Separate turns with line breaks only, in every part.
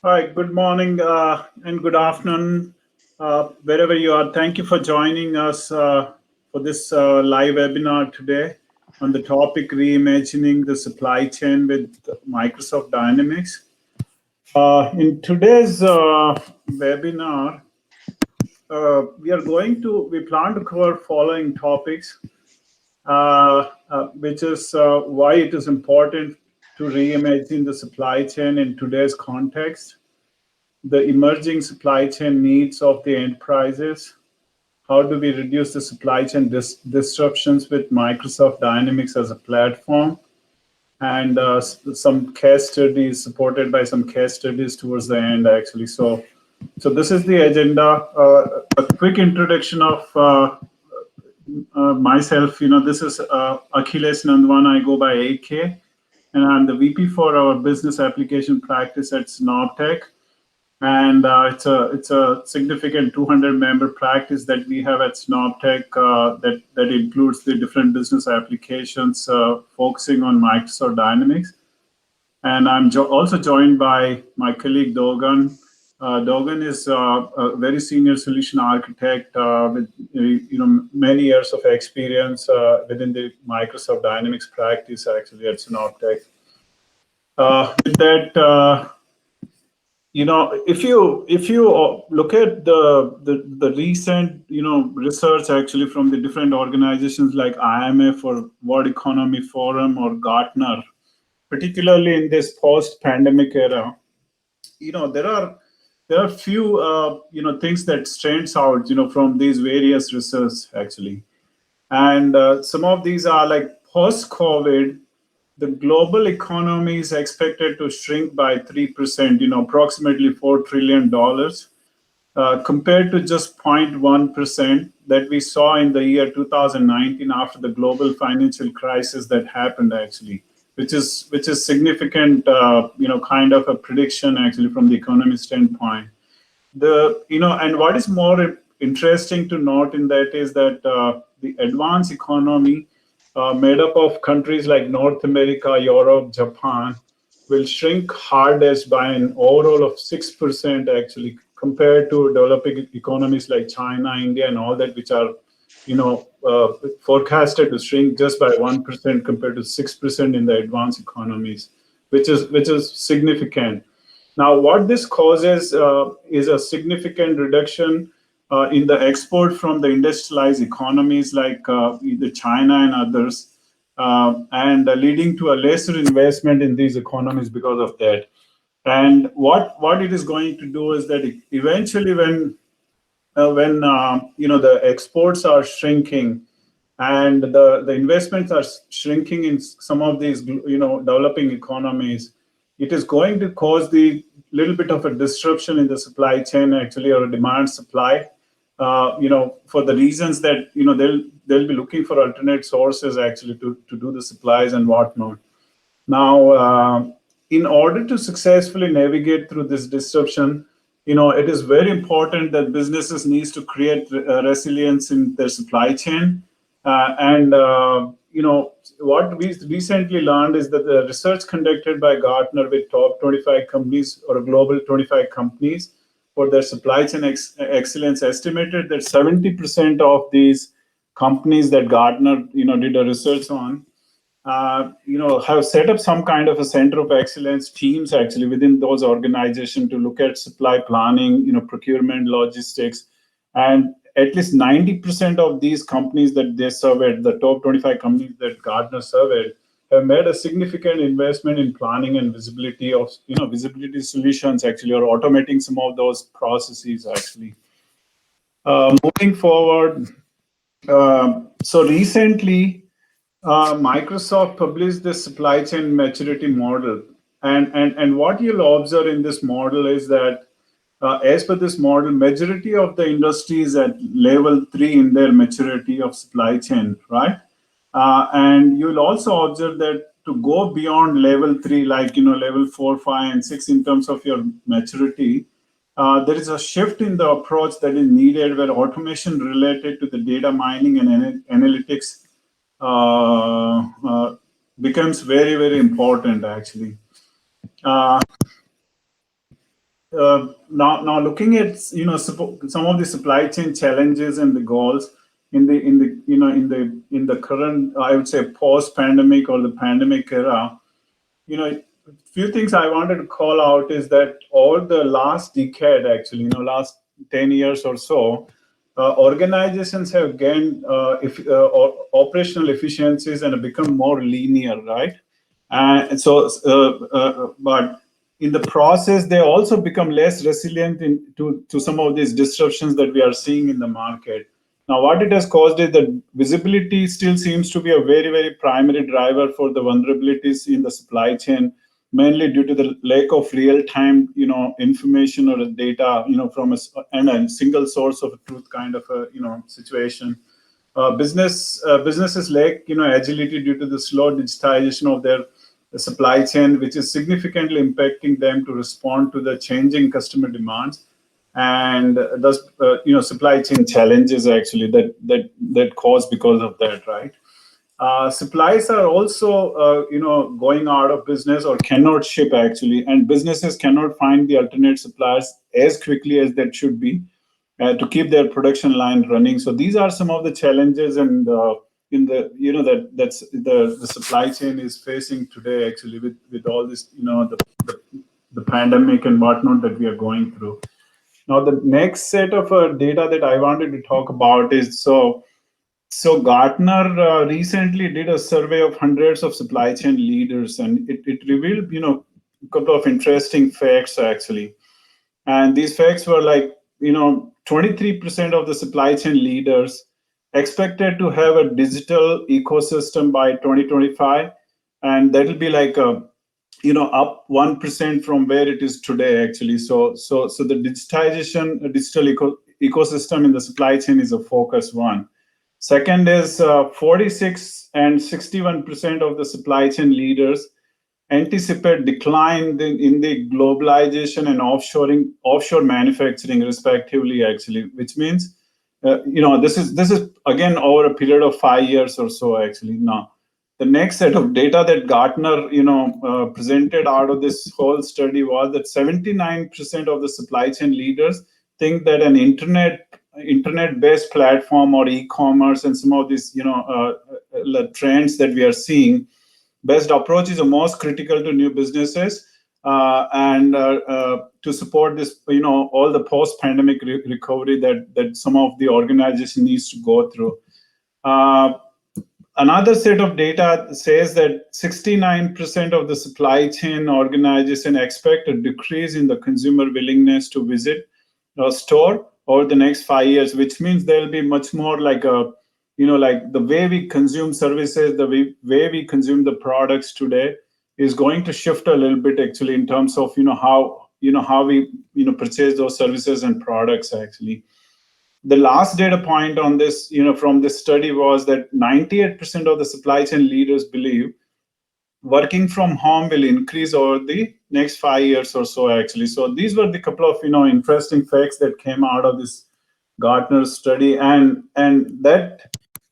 All right, good morning and good afternoon, wherever you are. Thank you for joining us for this live webinar today on the topic Reimagining the Supply Chain with Microsoft Dynamics. In today's webinar, we plan to cover following topics, which is why it is important to reimagine the supply chain in today's context, the emerging supply chain needs of the enterprises. How do we reduce the supply chain disruptions with Microsoft Dynamics as a platform? And some case studies, supported by some case studies towards the end, actually. So this is the agenda. A quick introduction of myself. This is Akhilesh Nandwana. I go by AK, and I'm the VP for our business application practice at Snob Tech. And it's a significant 200-member practice that we have at Snob Tech that includes the different business applications focusing on Microsoft Dynamics. And I'm also joined by my colleague Dogan. Dogan is a very senior solution architect with many years of experience within the Microsoft Dynamics practice, actually, at Snob Tech. With that. If you look at the recent research, actually, from the different organizations like IMF or World Economy Forum or Gartner, particularly in this post-pandemic era, there are few things that stands out from these various research, actually. And some of these are like post-COVID, the global economy is expected to shrink by 3%, approximately $4 trillion, compared to just 0.1% that we saw in the year 2019 after the global financial crisis that happened, actually, which is significant, kind of a prediction, actually, from the economy standpoint. And what is more interesting to note in that is that the advanced economy, made up of countries like North America, Europe, Japan, will shrink hardest by an overall of 6%, actually, compared to developing economies like China, India, and all that, which are forecasted to shrink just by 1% compared to 6% in the advanced economies, which is significant. Now, what this causes is a significant reduction in the export from the industrialized economies like either China and others, and leading to a lesser investment in these economies because of that. And what it is going to do is that eventually, when the exports are shrinking and the investments are shrinking in some of these developing economies, it is going to cause the little bit of a disruption in the supply chain, actually, or a demand supply, for the reasons that they'll be looking for alternate sources, actually, to do the supplies and whatnot. Now, in order to successfully navigate through this disruption, it is very important that businesses needs to create resilience in their supply chain. What we recently learned is that the research conducted by Gartner with top 25 companies or global 25 companies for their supply chain excellence estimated that 70% of these companies that Gartner did a research on have set up some kind of a center of excellence teams, actually, within those organizations to look at supply planning, procurement, logistics. And at least 90% of these companies that they surveyed, the top 25 companies that Gartner surveyed, have made a significant investment in planning and visibility of, visibility solutions, actually, or automating some of those processes, actually. Moving forward, so recently, Microsoft published the supply chain maturity model. And what you'll observe in this model is that, as per this model, majority of the industry is at level 3 in their maturity of supply chain, right? And you'll also observe that to go beyond level 3, like level 4, 5, and 6 in terms of your maturity, there is a shift in the approach that is needed, where automation related to the data mining and analytics becomes very, very important, actually. Uh, Now looking at some of the supply chain challenges and the goals in the current, I would say, post pandemic or the pandemic era. Few things I wanted to call out is that over the last decade, actually, last 10 years or so, organizations have gained operational efficiencies and have become more linear, right? But in the process, they also become less resilient to some of these disruptions that we are seeing in the market. Now, what it has caused is that visibility still seems to be a very, very primary driver for the vulnerabilities in the supply chain, mainly due to the lack of real-time, information or data, from a single source of truth kind of a, situation. Businesses lack, agility due to the slow digitization of their supply chain, which is significantly impacting them to respond to the changing customer demands, and thus, supply chain challenges actually that cause because of that, right? Supplies are also, going out of business or cannot ship actually, and businesses cannot find the alternate suppliers as quickly as that should be to keep their production line running. So these are some of the challenges, and in the that's the supply chain is facing today actually with all this, the pandemic and whatnot that we are going through. Now, the next set of data that I wanted to talk about is so Gartner recently did a survey of hundreds of supply chain leaders, and it revealed, a couple of interesting facts actually. And these facts were like, 23% of the supply chain leaders expected to have a digital ecosystem by 2025, and that'll be like up 1% from where it is today actually. So the digital ecosystem in the supply chain is a focus one. Second is 46 and 61% of the supply chain leaders anticipate decline in the globalization and offshore manufacturing respectively actually, which means this is again over a period of 5 years or so actually. Now, the next set of data that Gartner presented out of this whole study was that 79% of the supply chain leaders think that an internet-based platform or e-commerce and some of these trends that we are seeing, best approach is the most critical to new businesses and to support this, all the post-pandemic recovery that some of the organization needs to go through. Another set of data says that 69% of the supply chain organization expect a decrease in the consumer willingness to visit a store over the next 5 years, which means there'll be much more like like the way we consume services, the way we consume the products today is going to shift a little bit actually in terms of how we purchase those services and products actually. The last data point on this, from this study was that 98% of the supply chain leaders believe working from home will increase over the next 5 years or so actually. So these were the couple of interesting facts that came out of this Gartner study, and that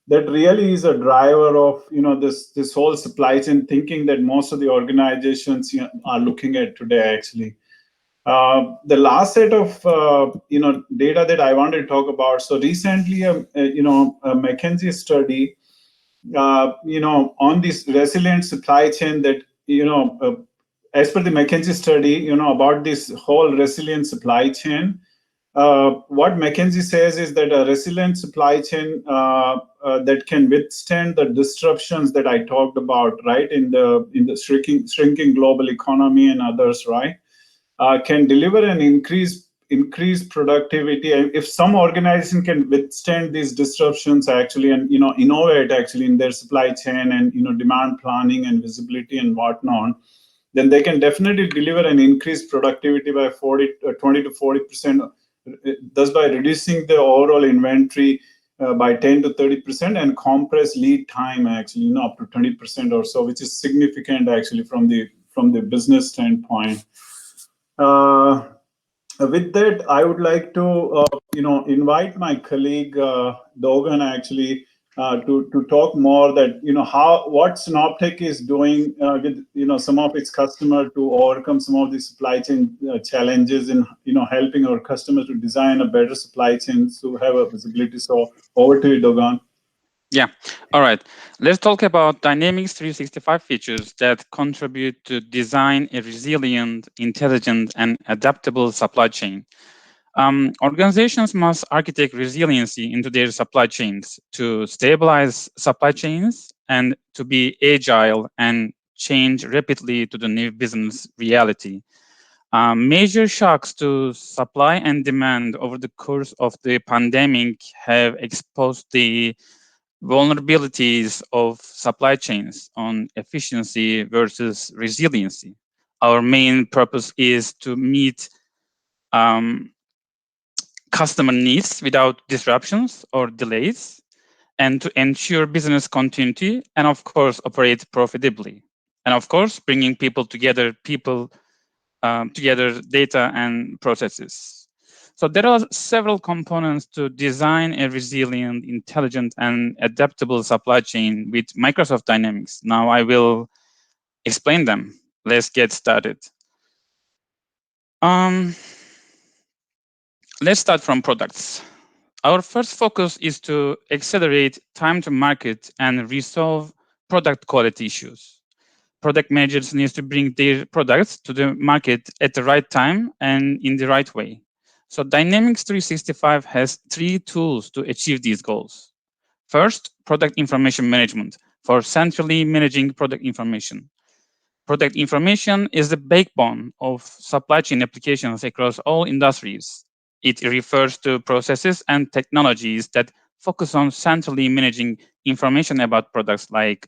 really is a driver of this whole supply chain thinking that most of the organizations are looking at today actually. The last set of data that I wanted to talk about. So recently, a McKinsey study, on this resilient supply chain that as per the McKinsey study, about this whole resilient supply chain. What McKinsey says is that a resilient supply chain that can withstand the disruptions that I talked about, right, in the shrinking global economy and others, right, can deliver an increased productivity. And if some organization can withstand these disruptions actually, and innovate actually in their supply chain and demand planning and visibility and whatnot, then they can definitely deliver an increased productivity by 20 to 40%, thus by reducing the overall inventory by 10 to 30% and compress lead time actually up to 20% or so, which is significant actually from the business standpoint. With that, I would like to invite my colleague Dogan actually to talk more that how what Synoptic is doing with some of its customer to overcome some of the supply chain challenges in helping our customers to design a better supply chain to have a visibility. So over to you, Dogan.
Yeah. All right. Let's talk about Dynamics 365 features that contribute to design a resilient, intelligent, and adaptable supply chain. Organizations must architect resiliency into their supply chains to stabilize supply chains and to be agile and change rapidly to the new business reality. Major shocks to supply and demand over the course of the pandemic have exposed the vulnerabilities of supply chains on efficiency versus resiliency. Our main purpose is to meet um, customer needs without disruptions or delays, and to ensure business continuity, and of course, operate profitably. And of course, bringing people together, data and processes. So there are several components to design a resilient, intelligent, and adaptable supply chain with Microsoft Dynamics. Now I will explain them. Let's get started. Um, let's start from products. Our first focus is to accelerate time to market and resolve product quality issues. Product managers need to bring their products to the market at the right time and in the right way. So Dynamics 365 has three tools to achieve these goals. First, product information management for centrally managing product information. Product information is the backbone of supply chain applications across all industries. It refers to processes and technologies that focus on centrally managing information about products like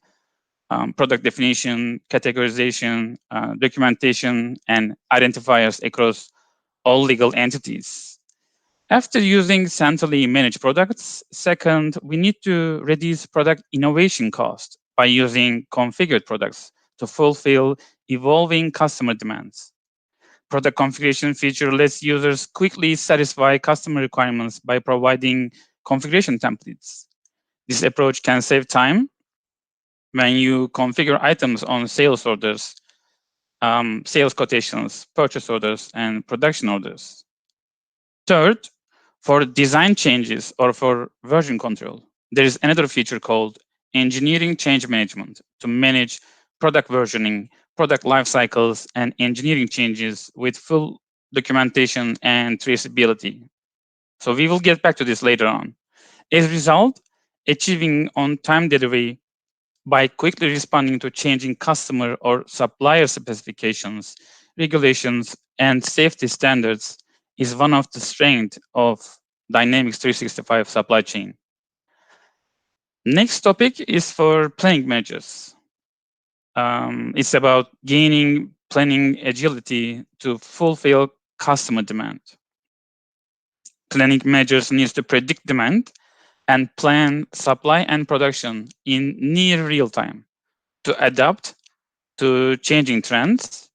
product definition, categorization, documentation, and identifiers across all legal entities. After using centrally managed products, second, we need to reduce product innovation cost by using configured products to fulfill evolving customer demands. Product configuration feature lets users quickly satisfy customer requirements by providing configuration templates. This approach can save time when you configure items on sales orders, sales quotations, purchase orders, and production orders. Third, for design changes or for version control, there is another feature called engineering change management to manage product versioning, product life cycles, and engineering changes with full documentation and traceability. So we will get back to this later on. As a result, achieving on-time delivery by quickly responding to changing customer or supplier specifications, regulations, and safety standards is one of the strengths of Dynamics 365 supply chain. Next topic is for planning measures. It's about gaining planning agility to fulfill customer demand. Planning measures needs to predict demand and plan supply and production in near real time to adapt to changing trends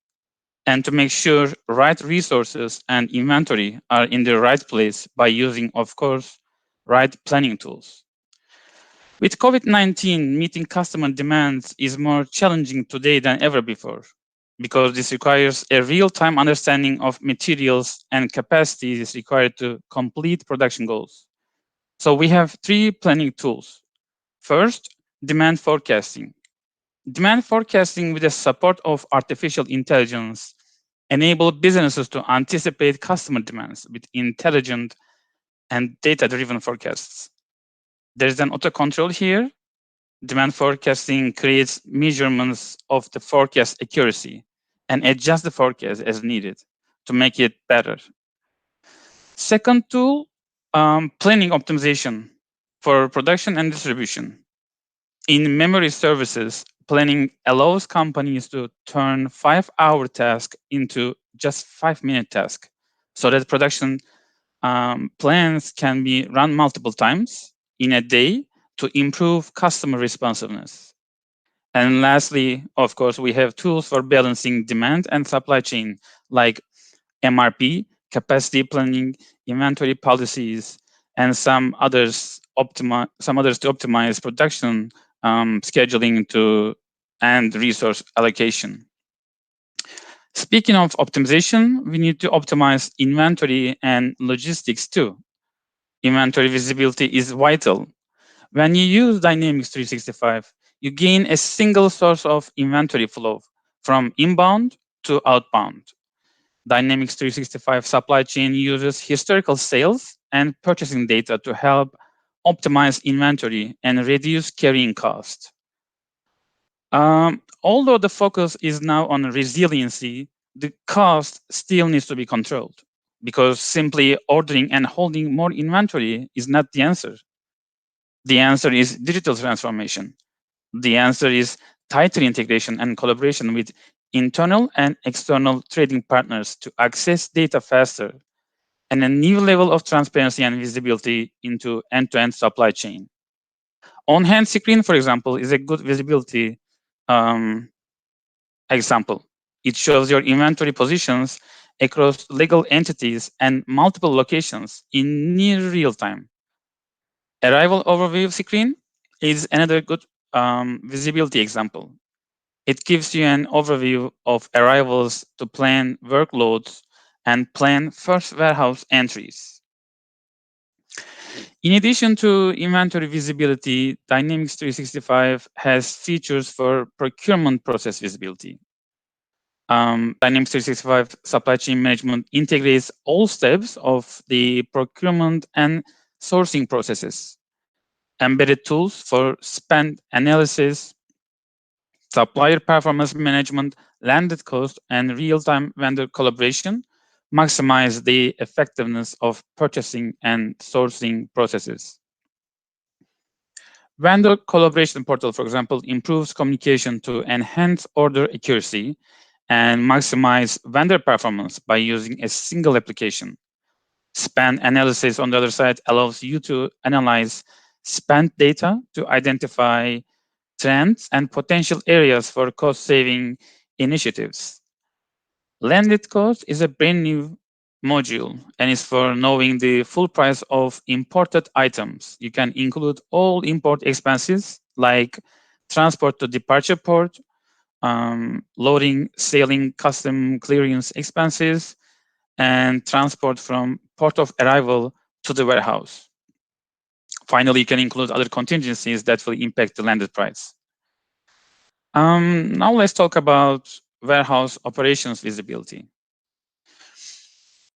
and to make sure right resources and inventory are in the right place by using, of course, right planning tools. With COVID-19, meeting customer demands is more challenging today than ever before because this requires a real-time understanding of materials and capacities required to complete production goals. So we have three planning tools. First, demand forecasting. Demand forecasting with the support of artificial intelligence enable businesses to anticipate customer demands with intelligent and data-driven forecasts. There's an auto control here. Demand forecasting creates measurements of the forecast accuracy and adjusts the forecast as needed to make it better. Second tool, planning optimization for production and distribution. In memory services, planning allows companies to turn 5-hour task into just 5-minute task so that production plans can be run multiple times in a day to improve customer responsiveness. And lastly, of course, we have tools for balancing demand and supply chain like MRP, capacity planning, inventory policies, and some others optimize, some others to optimize production, scheduling to and resource allocation. Speaking of optimization, we need to optimize inventory and logistics too. Inventory visibility is vital. When you use Dynamics 365, you gain a single source of inventory flow from inbound to outbound. Dynamics 365 supply chain uses historical sales and purchasing data to help optimize inventory and reduce carrying cost. Although the focus is now on resiliency, the cost still needs to be controlled because simply ordering and holding more inventory is not the answer. The answer is digital transformation. The answer is tighter integration and collaboration with internal and external trading partners to access data faster and a new level of transparency and visibility into end-to-end supply chain. On-hand screen, for example, is a good visibility um, example. It shows your inventory positions across legal entities and multiple locations in near real time. Arrival overview screen is another good visibility example. It gives you an overview of arrivals to plan workloads and plan first warehouse entries. In addition to inventory visibility, Dynamics 365 has features for procurement process visibility. Dynamics 365 supply chain management integrates all steps of the procurement and sourcing processes. Embedded tools for spend analysis, supplier performance management, landed cost, and real-time vendor collaboration maximize the effectiveness of purchasing and sourcing processes. Vendor collaboration portal, for example, improves communication to enhance order accuracy and maximize vendor performance by using a single application. Spend analysis, on the other side, allows you to analyze spend data to identify trends and potential areas for cost-saving initiatives. Landed cost is a brand new module and is for knowing the full price of imported items. You can include all import expenses like transport to departure port, loading, sailing, custom clearance expenses, and transport from port of arrival to the warehouse. Finally, you can include other contingencies that will impact the landed price. Now let's talk about warehouse operations visibility.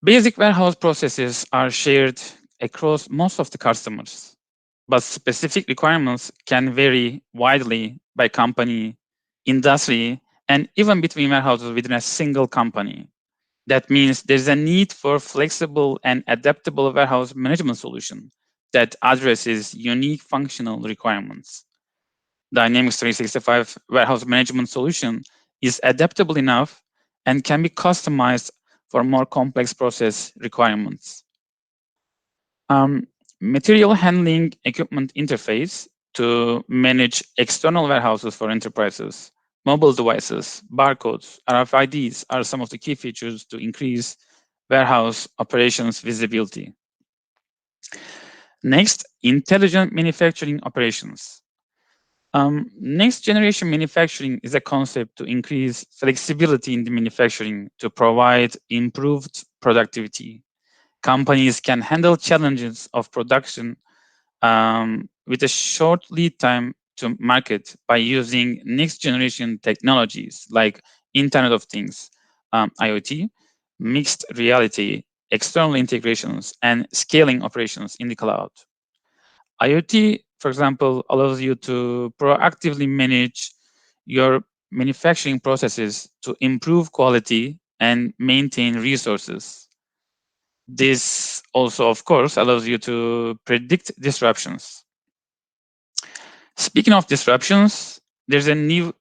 Basic warehouse processes are shared across most of the customers, but specific requirements can vary widely by company, industry, and even between warehouses within a single company. That means there's a need for flexible and adaptable warehouse management solution that addresses unique functional requirements. Dynamics 365 warehouse management solution is adaptable enough and can be customized for more complex process requirements. Um, Material handling equipment interface to manage external warehouses for enterprises. Mobile devices, barcodes, RFIDs are some of the key features to increase warehouse operations visibility. Next, intelligent manufacturing operations. Next generation manufacturing is a concept to increase flexibility in the manufacturing to provide improved productivity. Companies can handle challenges of production with a short lead time to market by using next generation technologies like Internet of Things, IoT, mixed reality, external integrations, and scaling operations in the cloud. IoT, for example, allows you to proactively manage your manufacturing processes to improve quality and maintain resources. This also, of course, allows you to predict disruptions. Speaking of disruptions, there's a new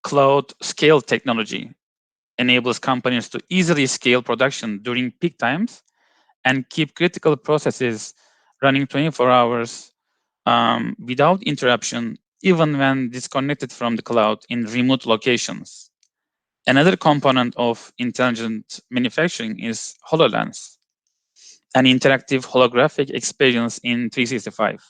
cloud scale technology enables companies to easily scale production during peak times and keep critical processes running 24 hours without interruption, even when disconnected from the cloud in remote locations. Another component of intelligent manufacturing is Hololens, an interactive holographic experience in 365.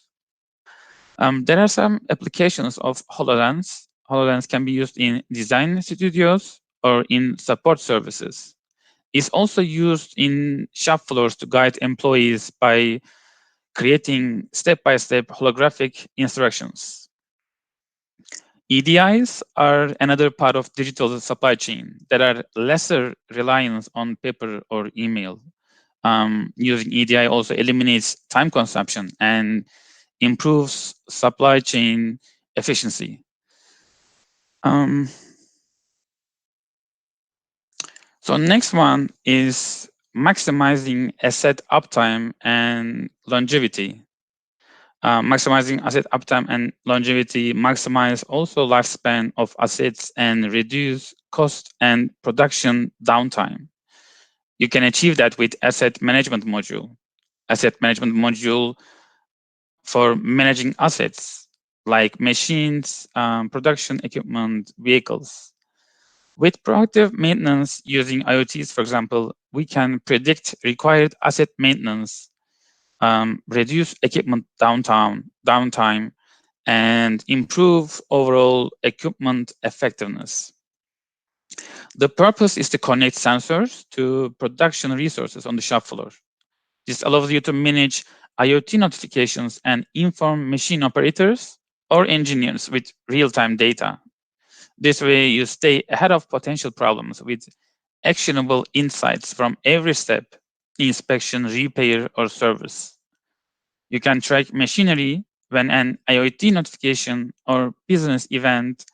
There are some applications of HoloLens. HoloLens can be used in design studios or in support services. It's also used in shop floors to guide employees by creating step-by-step holographic instructions. EDIs are another part of digital supply chain that are lesser reliance on paper or email. Using EDI also eliminates time consumption and improves supply chain efficiency. Um, so next one is maximizing asset uptime and longevity. Maximizing asset uptime and longevity maximize also lifespan of assets and reduce cost and production downtime. You can achieve that with asset management module. Asset management module for managing assets like machines, production equipment, vehicles. With proactive maintenance using IoTs, for example, we can predict required asset maintenance, reduce equipment downtime, and improve overall equipment effectiveness. The purpose is to connect sensors to production resources on the shop floor. This allows you to manage IoT notifications and inform machine operators or engineers with real-time data. This way, you stay ahead of potential problems with actionable insights from every step: inspection, repair, or service. You can track machinery when an IoT notification or business event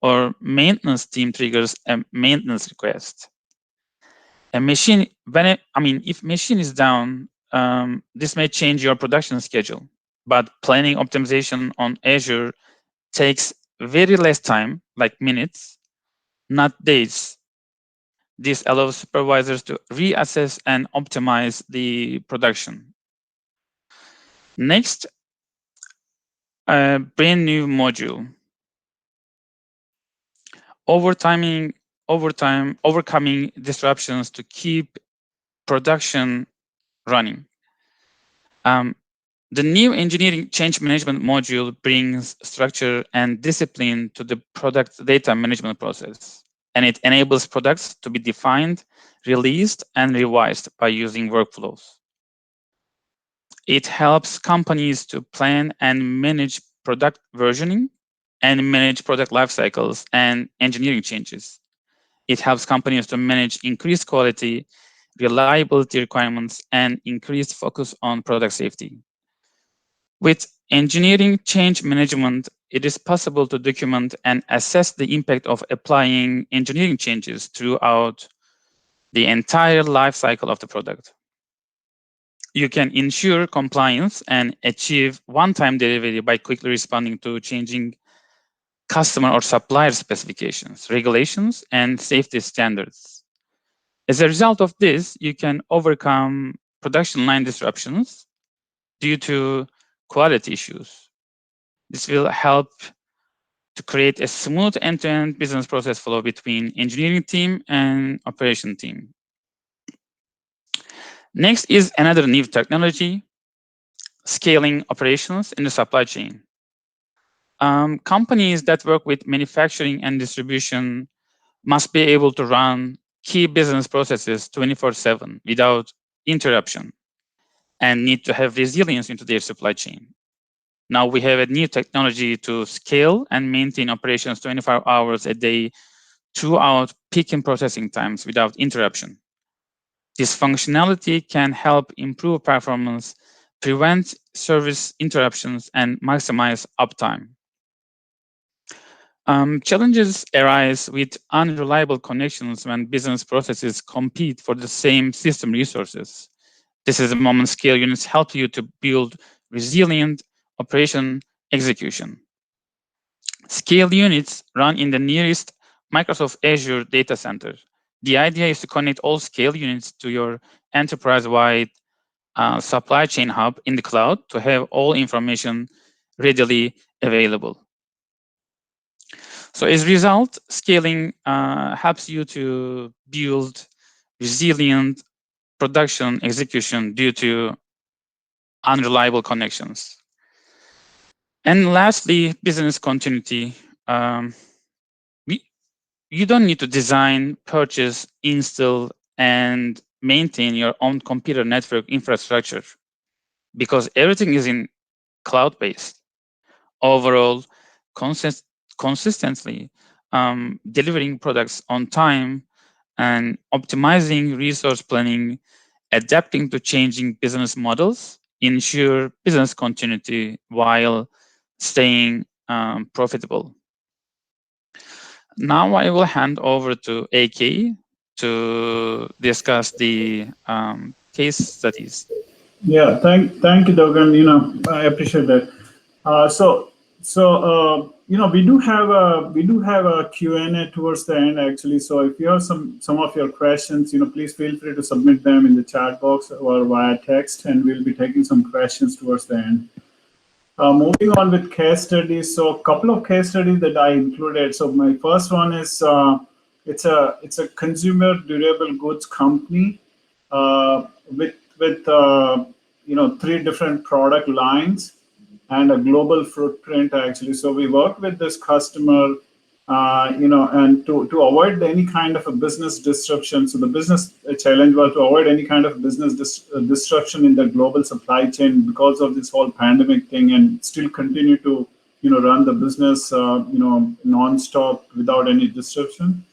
or maintenance team triggers a maintenance request. A machine, if machine is down, this may change your production schedule, but planning optimization on Azure takes very less time, like minutes, not days. This allows supervisors to reassess and optimize the production. Next, a brand new module, overcoming disruptions to keep production running. Um, the new engineering change management module brings structure and discipline to the product data management process, and it enables products to be defined, released, and revised by using workflows. It helps companies to plan and manage product versioning and manage product life cycles and engineering changes. It helps companies to manage increased quality, reliability requirements, and increased focus on product safety. With engineering change management, it is possible to document and assess the impact of applying engineering changes throughout the entire life cycle of the product. You can ensure compliance and achieve one-time delivery by quickly responding to changing customer or supplier specifications, regulations, and safety standards. As a result of this, you can overcome production line disruptions due to quality issues. This will help to create a smooth end-to-end business process flow between engineering team and operation team. Next is another new technology, scaling operations in the supply chain. Companies that work with manufacturing and distribution must be able to run key business processes 24/7 without interruption and need to have resilience into their supply chain. Now we have a new technology to scale and maintain operations 24 hours a day throughout peak and processing times without interruption. This functionality can help improve performance, prevent service interruptions, and maximize uptime. Challenges arise with unreliable connections when business processes compete for the same system resources. This is the moment scale units help you to build resilient operation execution. Scale units run in the nearest Microsoft Azure data center. The idea is to connect all scale units to your enterprise-wide supply chain hub in the cloud to have all information readily available. So as a result, scaling helps you to build resilient production execution due to unreliable connections. And lastly, business continuity. Um, we, you don't need to design, purchase, install, and maintain your own computer network infrastructure because everything is in cloud-based. Overall, consist- consistently delivering products on time and optimizing resource planning, adapting to changing business models, ensure business continuity while staying profitable. Now I will hand over to AK to discuss the case studies.
Yeah, thank you, Dogan. I appreciate that. So, we do have a Q&A towards the end actually. So if you have some of your questions, please feel free to submit them in the chat box or via text, and we'll be taking some questions towards the end. Moving on with case studies, so a couple of case studies that I included. So my first one is it's a consumer durable goods company with three different product lines and a global footprint actually. So we work with this customer, and to avoid any kind of a business disruption. So the business challenge was to avoid any kind of business disruption in the global supply chain because of this whole pandemic thing, and still continue to run the business non-stop without any disruption.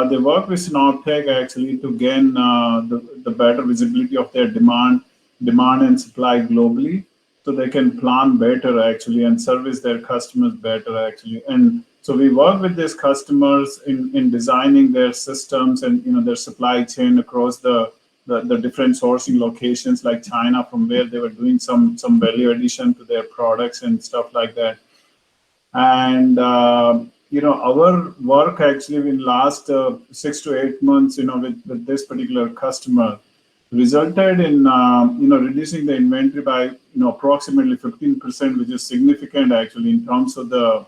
They work with Snob Tech actually to gain the better visibility of their demand and supply globally, so they can plan better actually and service their customers better actually. And so we work with these customers in designing their systems and their supply chain across the different sourcing locations like China, from where they were doing some value addition to their products and stuff like that. And our work actually in last 6 to 8 months with this particular customer resulted in reducing the inventory by approximately 15%, which is significant actually in terms of the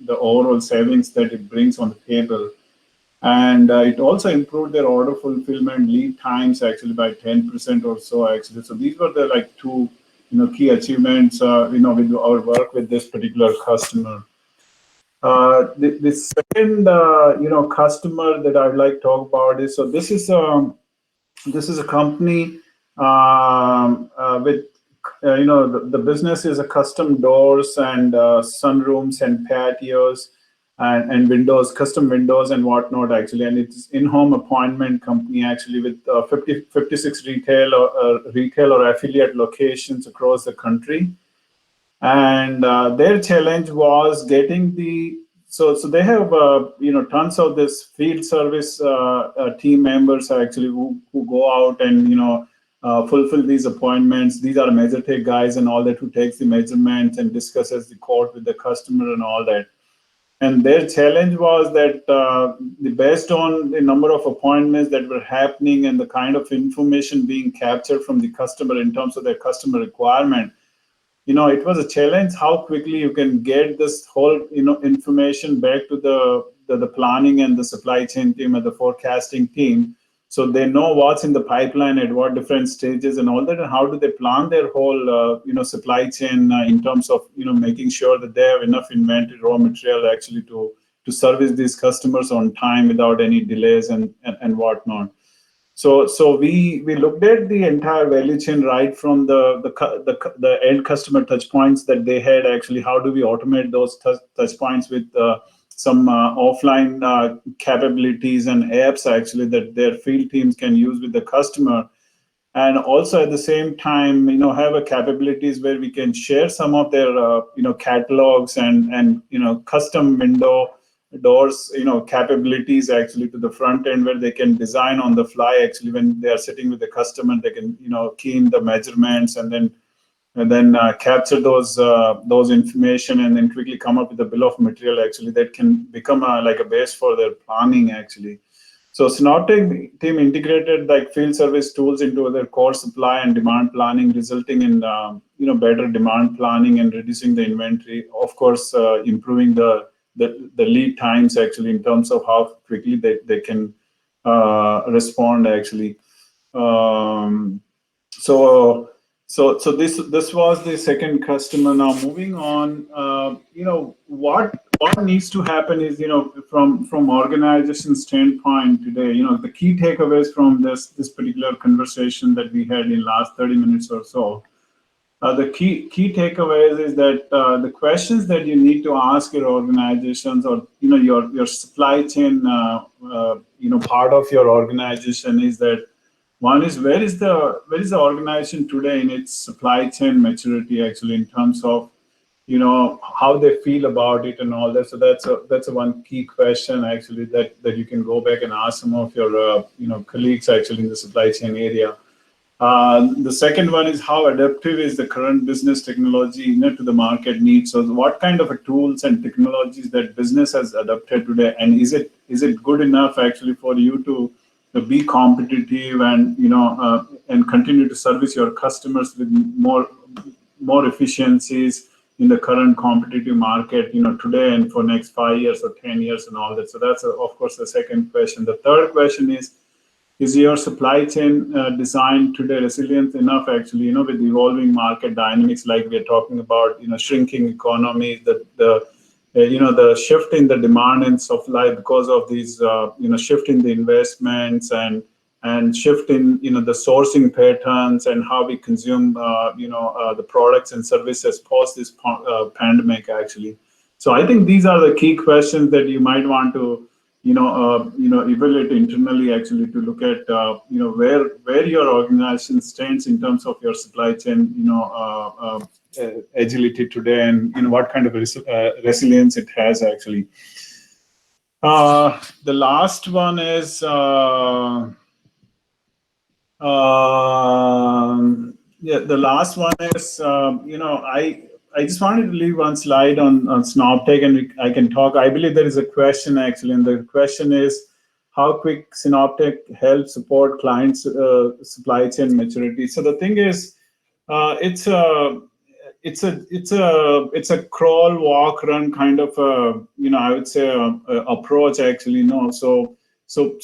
overall savings that it brings on the table. And it also improved their order fulfillment lead times actually by 10% or so actually. So these were the like two key achievements with our work with this particular customer. The second customer that I'd like to talk about is, so this is a company with the business is a custom doors and sunrooms and patios and windows, custom windows and whatnot actually. And it's in-home appointment company actually with 56 retail or affiliate locations across the country. And their challenge was getting the, so they have tons of this field service team members actually who go out and fulfill these appointments. These are measure take guys and all that, who takes the measurements and discusses the quote with the customer and all that. And their challenge was that based on the number of appointments that were happening and the kind of information being captured from the customer in terms of their customer requirement, it was a challenge how quickly you can get this whole information back to the planning and the supply chain team and the forecasting team, so they know what's in the pipeline at what different stages and all that, and how do they plan their whole supply chain in terms of making sure that they have enough inventory raw material actually to service these customers on time without any delays and whatnot. So we looked at the entire value chain, right from the end customer touch points that they had actually. How do we automate those touch points with some offline capabilities and apps actually that their field teams can use with the customer, and also at the same time have a capabilities where we can share some of their catalogs and custom window doors capabilities actually to the front end, where they can design on the fly actually. When they are sitting with the customer, they can key in the measurements and then capture those information, and then quickly come up with a bill of material actually that can become like a base for their planning actually. So Synoptic team integrated like field service tools into their core supply and demand planning, resulting in better demand planning and reducing the inventory. Of course, improving the lead times actually in terms of how quickly they can respond actually. So So this was the second customer. Now moving on, what needs to happen is, from organization standpoint today, the key takeaways from this particular conversation that we had in last 30 minutes or so. The key takeaways is that the questions that you need to ask your organizations, or your supply chain part of your organization, is that one is, where is the organization today in its supply chain maturity, actually, in terms of how they feel about it and all that. So that's a one key question, actually, that you can go back and ask some of your colleagues, actually, in the supply chain area. The second one is, how adaptive is the current business technology, to the market needs. So what kind of tools and technologies that business has adopted today, and is it good enough, actually, for you to be competitive, and and continue to service your customers with more efficiencies in the current competitive market, today and for next 5 years or 10 years and all that. So that's, of course, the second question. The third question is your supply chain design today resilient enough, actually, with evolving market dynamics, like we're talking about, shrinking economy, the shift in the demand and supply because of these, shift in the investments, and shift in, the sourcing patterns, and how we consume, the products and services post this pandemic, actually. So I think these are the key questions that you might want to evaluate internally, actually, to look at where your organization stands in terms of your supply chain agility today, and what kind of resilience it has, actually. The last one is yeah, the last one is, I just wanted to leave one slide on Snob Tech, and I can talk. I believe there is a question, actually, and the question is, how quick Synoptic helps support clients' supply chain maturity. So the thing is, it's a crawl, walk, run kind of I would say approach, actually. So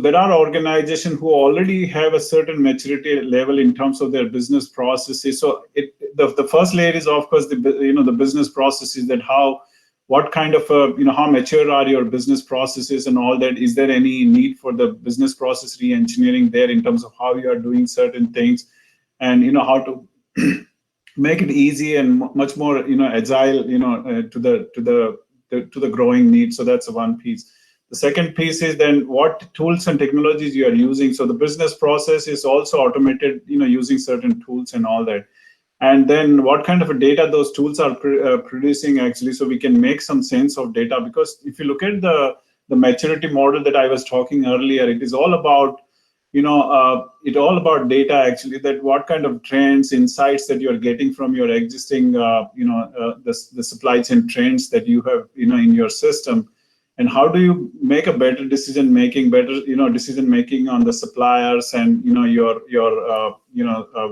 there are organizations who already have a certain maturity level in terms of their business processes. So the first layer is, of course, the business processes, that what kind of how mature are your business processes and all that. Is there any need for the business process re-engineering there in terms of how you are doing certain things, and how to make it easy and much more agile, to the growing needs. So that's one piece. The second piece is then what tools and technologies you are using. So the business process is also automated, using certain tools and all that. And then what kind of a data those tools are producing, actually, so we can make some sense of data. Because if you look at the maturity model that I was talking earlier, it is all about data, actually, that what kind of trends, insights that you're getting from your existing the supply chain trends that you have in your system, and how do you make a better decision making on the suppliers and your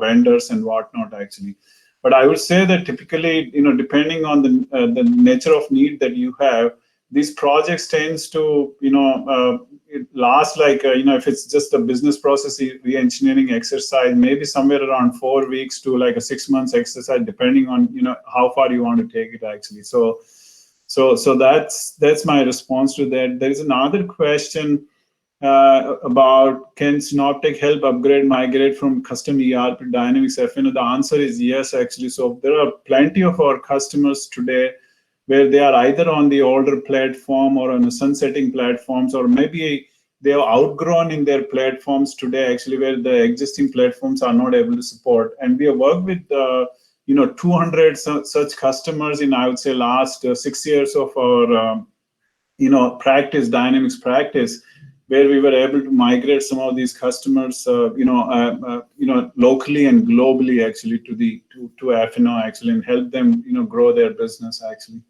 vendors and whatnot, actually. But I would say that typically, depending on the nature of need that you have, these projects tends to it lasts like if it's just a business process re-engineering exercise, maybe somewhere around 4 weeks to like a 6 months exercise, depending on how far you want to take it, actually. So that's my response to that. There is another question about, can Synoptic help upgrade, migrate from custom ERP to Dynamics F&O? The answer is yes, actually. So there are plenty of our customers today where they are either on the older platform or on a sunsetting platforms, or maybe they have outgrown in their platforms today, actually, where the existing platforms are not able to support. And we have worked with 200 such customers in, I would say, last 6 years of our practice, Dynamics practice, where we were able to migrate some of these customers locally and globally, actually, to F&O, actually, and help them grow their business, actually.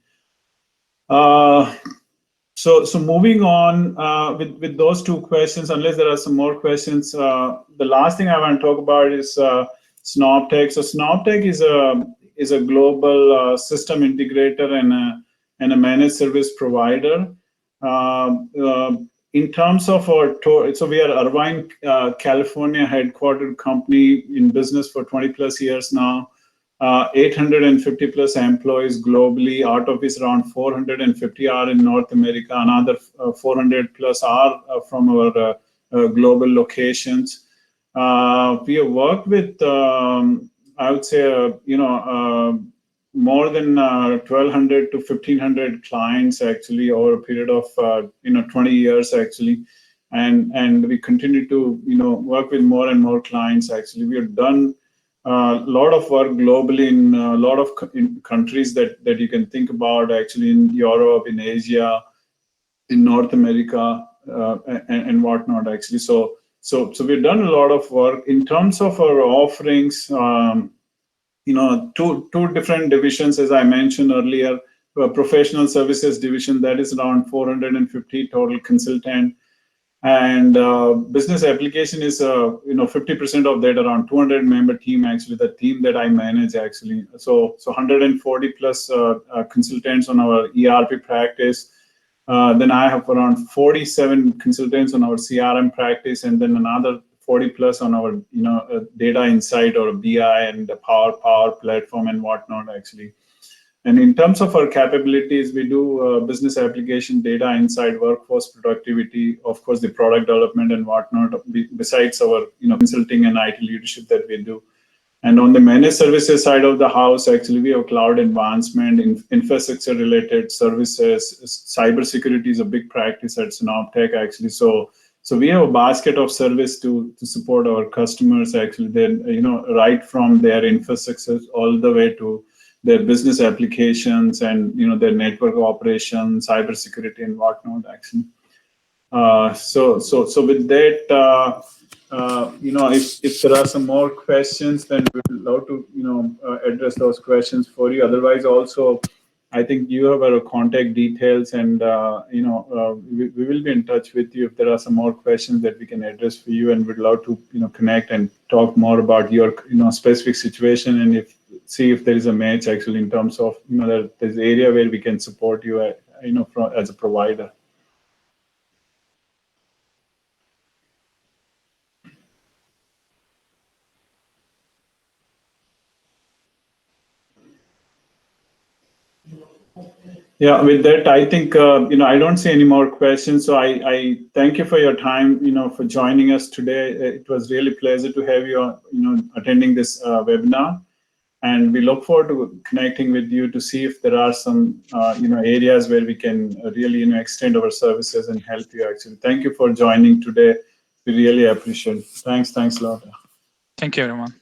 So moving on with those two questions, unless there are some more questions, the last thing I want to talk about is Snob Tech. So Snob Tech is a global system integrator and a managed service provider. in terms of our so we are Irvine, California headquartered company in business for 20 plus years now. 850 plus employees globally, out of which around 450 are in North America. Another 400 plus are from our global locations. We have worked with, I would say, more than 1,200 to 1,500 clients actually over a period of 20 years actually, and we continue to work with more and more clients actually. We have done a lot of work globally in a lot of countries that you can think about actually, in Europe, in Asia, in North America, and whatnot actually. So we've done a lot of work in terms of our offerings. Two different divisions, as I mentioned earlier. Professional services division, that is around 450 total consultant, and business application is 50% of that, around 200 member team actually, the team that I manage actually. So 140 plus consultants on our ERP practice. Then I have around 47 consultants on our CRM practice, and then another 40 plus on our data insight or BI and the power platform and whatnot actually. And in terms of our capabilities, we do business application, data insight, workforce productivity, of course, the product development and whatnot, besides our consulting and IT leadership that we do. And on the managed services side of the house, actually, we have cloud advancement, infrastructure related services. Cybersecurity is a big practice at Snob Tech actually. So we have a basket of service to support our customers actually. Then right from their infrastructure all the way to their business applications and their network operations, cybersecurity and whatnot actually. So with that, if there are some more questions, then we would love to address those questions for you. Otherwise, also, I think you have our contact details, and we will be in touch with you if there are some more questions that we can address for you, and we'd love to connect and talk more about your specific situation, and see if there is a match actually in terms of that there's area where we can support you as a provider. Yeah, with that, I think I don't see any more questions. So I thank you for your time, for joining us today. It was really a pleasure to have you, attending this webinar, and we look forward to connecting with you to see if there are some areas where we can really extend our services and help you. Actually, thank you for joining today. We really appreciate it. Thanks a lot.
Thank you, everyone.